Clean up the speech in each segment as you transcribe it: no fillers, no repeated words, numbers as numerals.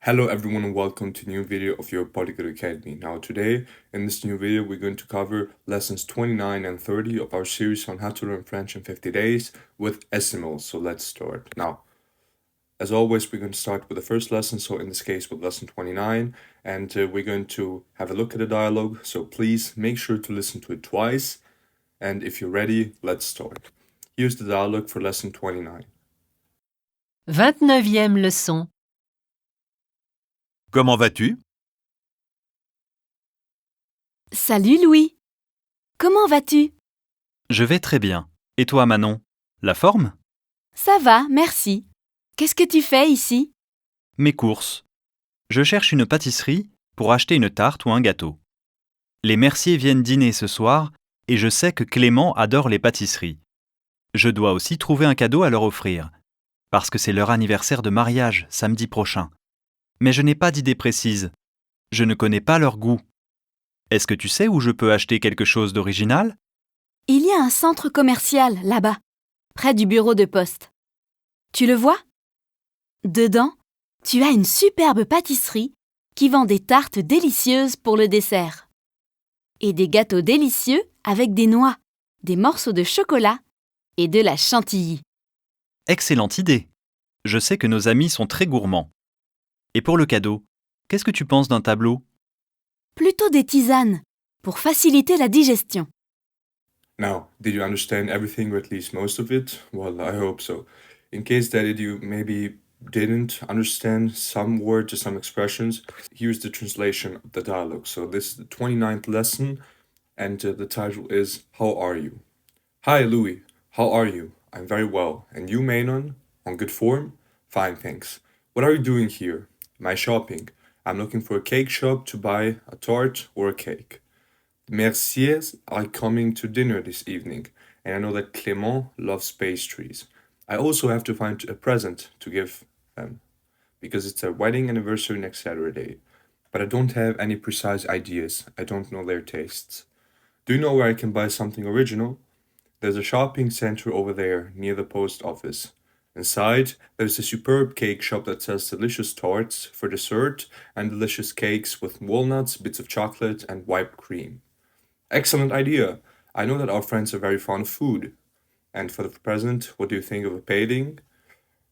Hello everyone and welcome to a new video of Your Polyglot Academy. Now today, in this new video, we're going to cover lessons 29 and 30 of our series on how to learn French in 50 days with decimals. So let's start. Now, as always, we're going to start with the first lesson, so in this case with lesson 29, and we're going to have a look at the dialogue, so please make sure to listen to it twice, and if you're ready, let's start. Here's the dialogue for lesson 29. 29e leçon. Comment vas-tu? Salut Louis. Comment vas-tu? Je vais très bien. Et toi, Manon? La forme? Ça va, merci. Qu'est-ce que tu fais ici? Mes courses. Je cherche une pâtisserie pour acheter une tarte ou un gâteau. Les Merciers viennent dîner ce soir et je sais que Clément adore les pâtisseries. Je dois aussi trouver un cadeau à leur offrir, parce que c'est leur anniversaire de mariage samedi prochain. Mais je n'ai pas d'idée précise. Je ne connais pas leur goût. Est-ce que tu sais où je peux acheter quelque chose d'original? Il y a un centre commercial là-bas, près du bureau de poste. Tu le vois? Dedans, tu as une superbe pâtisserie qui vend des tartes délicieuses pour le dessert. Et des gâteaux délicieux avec des noix, des morceaux de chocolat et de la chantilly. Excellente idée. Je sais que nos amis sont très gourmands. Et pour le cadeau, qu'est-ce que tu penses d'un tableau? Plutôt des tisanes, pour faciliter la digestion. Now, did you understand everything or at least most of it? Well, I hope so. In case that you maybe didn't understand some words or some expressions, here's the translation of the dialogue. So this is the 29th lesson and the title is How Are You? Hi Louis, how are you? I'm very well. And you, Manon? On good form? Fine, thanks. What are you doing here? Am I shopping? I'm looking for a cake shop to buy a tart or a cake. The Merciers are coming to dinner this evening, and I know that Clément loves pastries. I also have to find a present to give them, because it's a wedding anniversary next Saturday. But I don't have any precise ideas. I don't know their tastes. Do you know where I can buy something original? There's a shopping center over there, near the post office. Inside, there's a superb cake shop that sells delicious tarts for dessert and delicious cakes with walnuts, bits of chocolate, and whipped cream. Excellent idea. I know that our friends are very fond of food. And for the present, what do you think of a painting?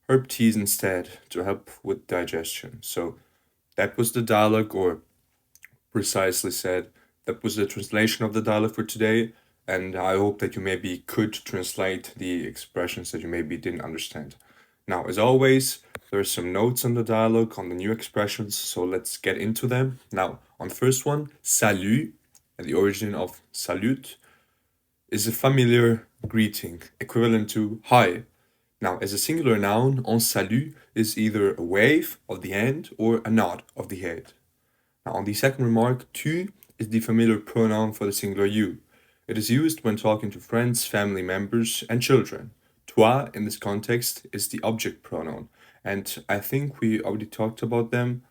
Herb teas instead, to help with digestion. So that was the dialogue, or precisely said, that was the translation of the dialogue for today. And I hope that you maybe could translate the expressions that you maybe didn't understand. Now, as always, there are some notes on the dialogue on the new expressions, so let's get into them. Now, on the first one, salut, and the origin of salut, is a familiar greeting, equivalent to hi. Now, as a singular noun, on salut is either a wave of the hand or a nod of the head. Now, on the second remark, tu is the familiar pronoun for the singular you. It is used when talking to friends, family members, and children. Toi, in this context, is the object pronoun, and I think we already talked about them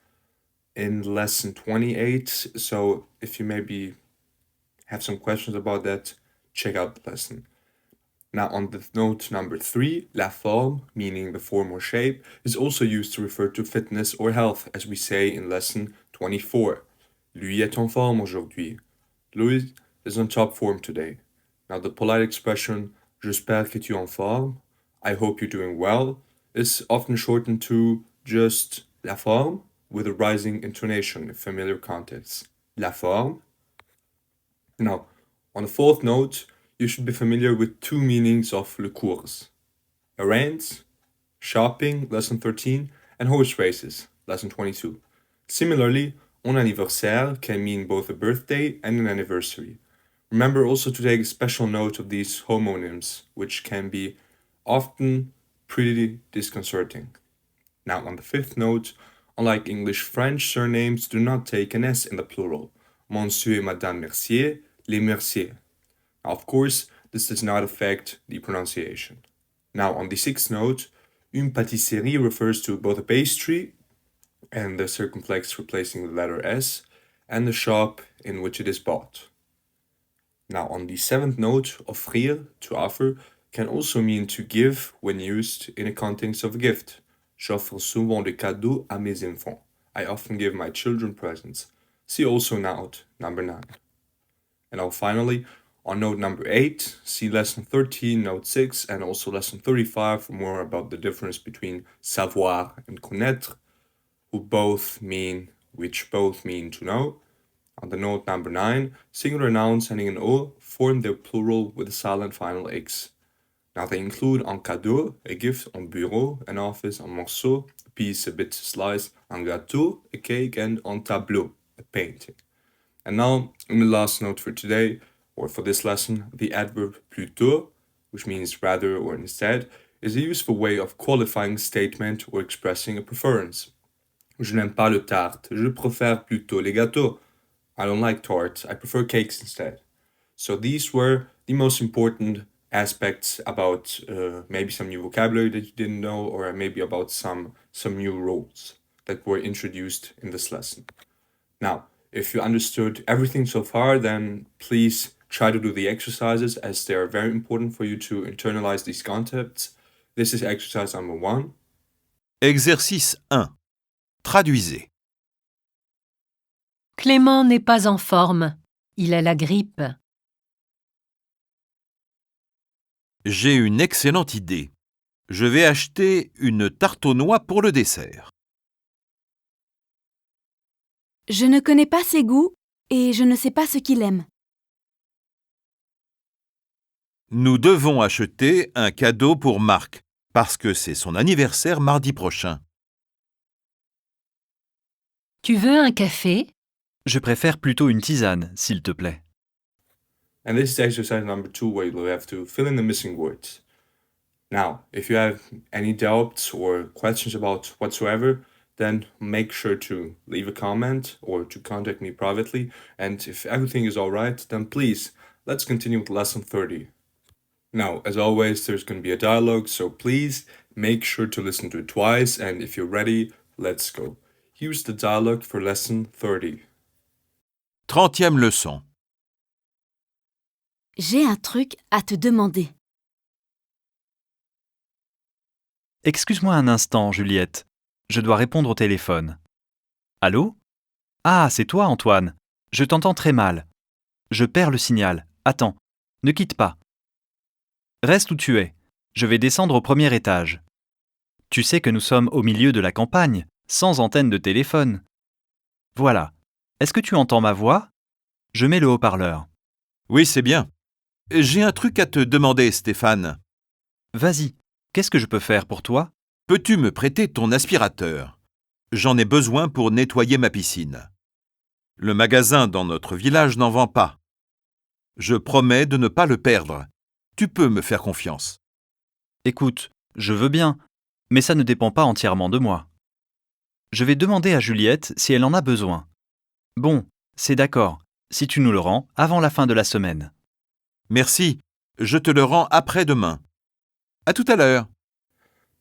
in lesson 28, so if you maybe have some questions about that, check out the lesson. Now, on the note number 3, la forme, meaning the form or shape, is also used to refer to fitness or health, as we say in lesson 24. Lui est en forme aujourd'hui. Louis is on top form today. Now, the polite expression, j'espère que tu es en forme, I hope you're doing well, is often shortened to just la forme with a rising intonation in familiar contexts. La forme. Now, on the fourth note, you should be familiar with two meanings of le course. Errands, shopping, lesson 13, and horse races, lesson 22. Similarly, un anniversaire can mean both a birthday and an anniversary. Remember also to take a special note of these homonyms, which can be often pretty disconcerting. Now, on the fifth note, unlike English, French surnames do not take an S in the plural. Monsieur et Madame Mercier, les Merciers. Now, of course, this does not affect the pronunciation. Now, on the sixth note, une pâtisserie refers to both a pastry and the circumflex replacing the letter S, and the shop in which it is bought. Now, on the seventh note, offrir, to offer, can also mean to give when used in a context of a gift. J'offre souvent des cadeaux à mes enfants. I often give my children presents. See also note number 9. And now finally, on note number 8, see lesson 13, note 6, and also lesson 35 for more about the difference between savoir and connaître, which both mean to know. On the note number 9, singular nouns ending in O form their plural with a silent final X. Now they include un cadeau, a gift, un bureau, an office, un morceau, a piece, a bit, a slice, un gâteau, a cake, and un tableau, a painting. And now, in the last note for today, or for this lesson, the adverb plutôt, which means rather or instead, is a useful way of qualifying a statement or expressing a preference. Je n'aime pas le tarte, je préfère plutôt les gâteaux. I don't like tarts, I prefer cakes instead. So these were the most important aspects about maybe some new vocabulary that you didn't know, or maybe about some new rules that were introduced in this lesson. Now, if you understood everything so far, then please try to do the exercises as they are very important for you to internalize these concepts. This is exercise number 1. Exercice 1. Traduisez. Clément n'est pas en forme. Il a la grippe. J'ai une excellente idée. Je vais acheter une tarte aux noix pour le dessert. Je ne connais pas ses goûts et je ne sais pas ce qu'il aime. Nous devons acheter un cadeau pour Marc, parce que c'est son anniversaire mardi prochain. Tu veux un café? Je préfère plutôt une tisane, s'il te plaît. And this is exercise number 2 where you'll have to fill in the missing words. Now, if you have any doubts or questions about whatsoever, then make sure to leave a comment or to contact me privately. And if everything is alright, then please, let's continue with lesson 30. Now, as always, there's going to be a dialogue, so please make sure to listen to it twice, and if you're ready, let's go. Here's the dialogue for lesson 30. 30e leçon. J'ai un truc à te demander. Excuse-moi un instant, Juliette. Je dois répondre au téléphone. Allô? Ah, c'est toi, Antoine. Je t'entends très mal. Je perds le signal. Attends, ne quitte pas. Reste où tu es. Je vais descendre au premier étage. Tu sais que nous sommes au milieu de la campagne, sans antenne de téléphone. Voilà. Est-ce que tu entends ma voix? Je mets le haut-parleur. Oui, c'est bien. J'ai un truc à te demander, Stéphane. Vas-y, qu'est-ce que je peux faire pour toi? Peux-tu me prêter ton aspirateur? J'en ai besoin pour nettoyer ma piscine. Le magasin dans notre village n'en vend pas. Je promets de ne pas le perdre. Tu peux me faire confiance. Écoute, je veux bien, mais ça ne dépend pas entièrement de moi. Je vais demander à Juliette si elle en a besoin. Bon, c'est d'accord, si tu nous le rends avant la fin de la semaine. Merci, je te le rends après-demain. À tout à l'heure.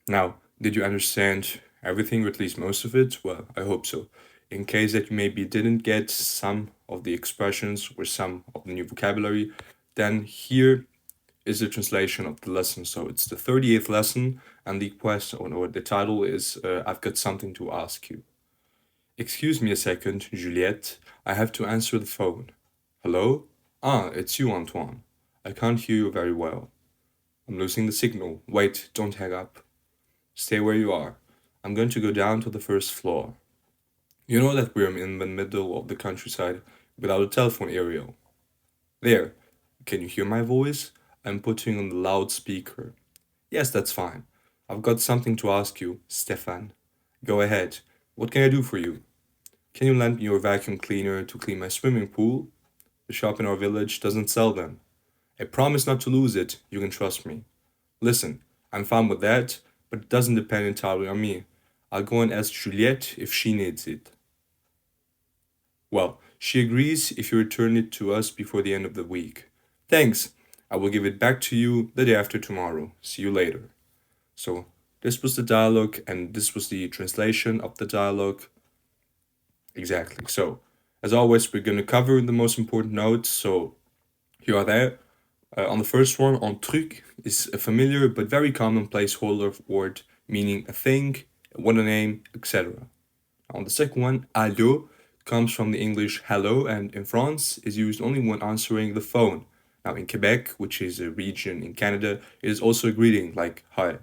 Now, did you understand everything, or at least most of it? Well, I hope so. In case that you maybe didn't get some of the expressions or some of the new vocabulary, then here is the translation of the lesson. So it's the 38th lesson, and the question, or the title is I've got something to ask you. Excuse me a second, Juliette. I have to answer the phone. Hello? Ah, it's you, Antoine. I can't hear you very well. I'm losing the signal. Wait, don't hang up. Stay where you are. I'm going to go down to the first floor. You know that we're in the middle of the countryside without a telephone aerial. There. Can you hear my voice? I'm putting on the loudspeaker. Yes, that's fine. I've got something to ask you, Stefan. Go ahead. What can I do for you? Can you lend me your vacuum cleaner to clean my swimming pool? The shop in our village doesn't sell them. I promise not to lose it, you can trust me. Listen, I'm fine with that, but it doesn't depend entirely on me. I'll go and ask Juliette if she needs it. Well, she agrees if you return it to us before the end of the week. Thanks. I will give it back to you the day after tomorrow. See you later. So, this was the dialogue, and this was the translation of the dialogue. Exactly. So, as always, we're going to cover the most important notes. So, here are they. On the first one, un truc is a familiar but very common placeholder word meaning a thing, what a name, etc. On the second one, allô comes from the English hello and in France is used only when answering the phone. Now in Quebec, which is a region in Canada, it is also a greeting like hi.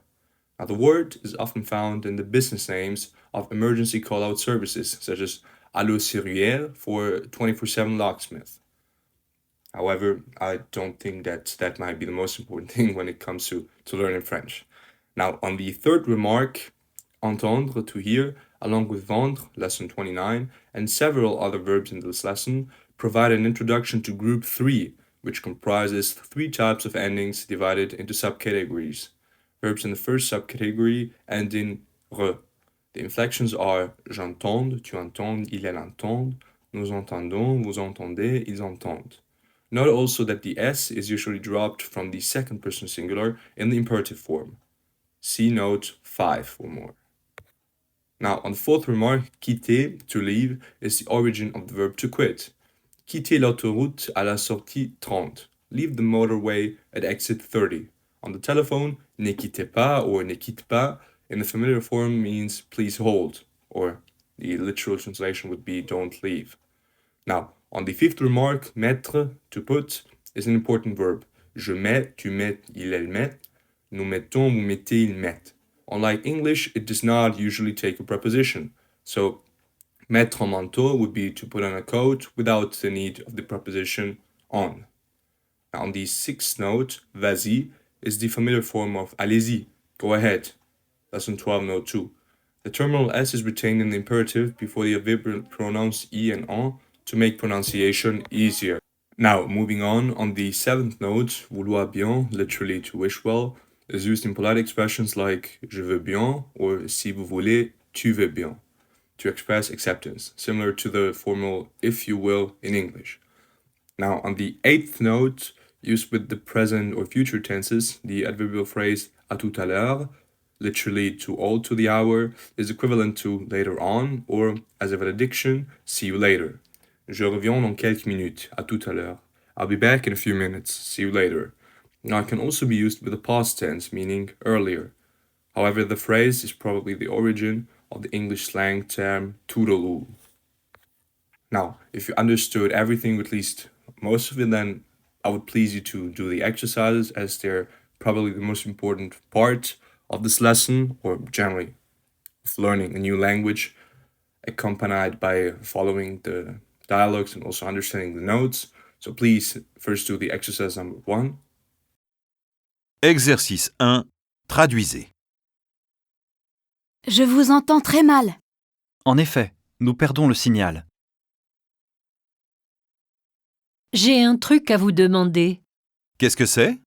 Now the word is often found in the business names of emergency call-out services such as Allo Serrurier for 24/7 locksmith. However, I don't think that might be the most important thing when it comes to learning French. Now, on the third remark, entendre, to hear, along with vendre, lesson 29, and several other verbs in this lesson, provide an introduction to group 3, which comprises 3 types of endings divided into subcategories. Verbs in the first subcategory end in re. The inflections are j'entends, tu entends, il, elle entend, nous entendons, vous entendez, ils entendent. Note also that the S is usually dropped from the second person singular in the imperative form. See note 5 for more. Now, on the fourth remark, quitter, to leave, is the origin of the verb to quit. Quitter l'autoroute à la sortie 30. Leave the motorway at exit 30. On the telephone, ne quittez pas or ne quitte pas in the familiar form means please hold, or the literal translation would be don't leave. Now, on the fifth remark, mettre, to put, is an important verb. Je mets, tu mets, il, elle met. Nous mettons, vous mettez, il met. Unlike English, it does not usually take a preposition. So, mettre un manteau would be to put on a coat without the need of the preposition on. Now, on the sixth note, vas-y, is the familiar form of allez-y, go ahead. Lesson 12, note 2. The terminal S is retained in the imperative before the adverb pronouns I and en to make pronunciation easier. Now, moving on the seventh note, vouloir bien, literally to wish well, is used in polite expressions like je veux bien or si vous voulez, tu veux bien, to express acceptance, similar to the formal if you will in English. Now, on the eighth note, used with the present or future tenses, the adverbial phrase à tout à l'heure, literally to all to the hour, is equivalent to later on, or as a valediction, see you later. Je reviens dans quelques minutes, à tout à l'heure. I'll be back in a few minutes, see you later. Now, it can also be used with the past tense, meaning earlier. However, the phrase is probably the origin of the English slang term toodaloo. Now, if you understood everything, at least most of it, then I would please you to do the exercises as they're probably the most important part of this lesson, or generally of learning a new language, accompanied by following the dialogues and also understanding the notes. So please first do the exercise number 1. Exercice 1. Traduisez. Je vous entends très mal. En effet, nous perdons le signal. J'ai un truc à vous demander. Qu'est-ce que c'est?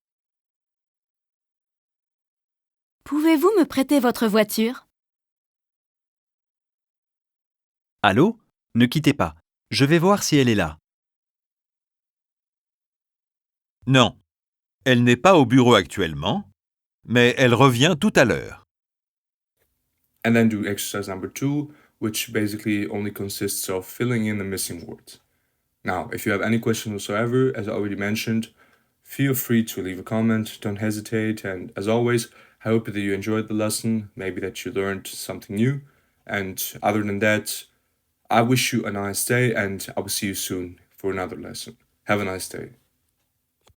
Pouvez-vous me prêter votre voiture? Allô? Ne quittez pas. Je vais voir si elle est là. Non. Elle n'est pas au bureau actuellement, mais elle revient tout à l'heure. And then do exercise number 2, which basically only consists of filling in the missing words. Now, if you have any questions whatsoever, as I already mentioned, feel free to leave a comment, don't hesitate, and as always, I hope that you enjoyed the lesson, maybe that you learned something new, and other than that, I wish you a nice day, and I will see you soon for another lesson. Have a nice day.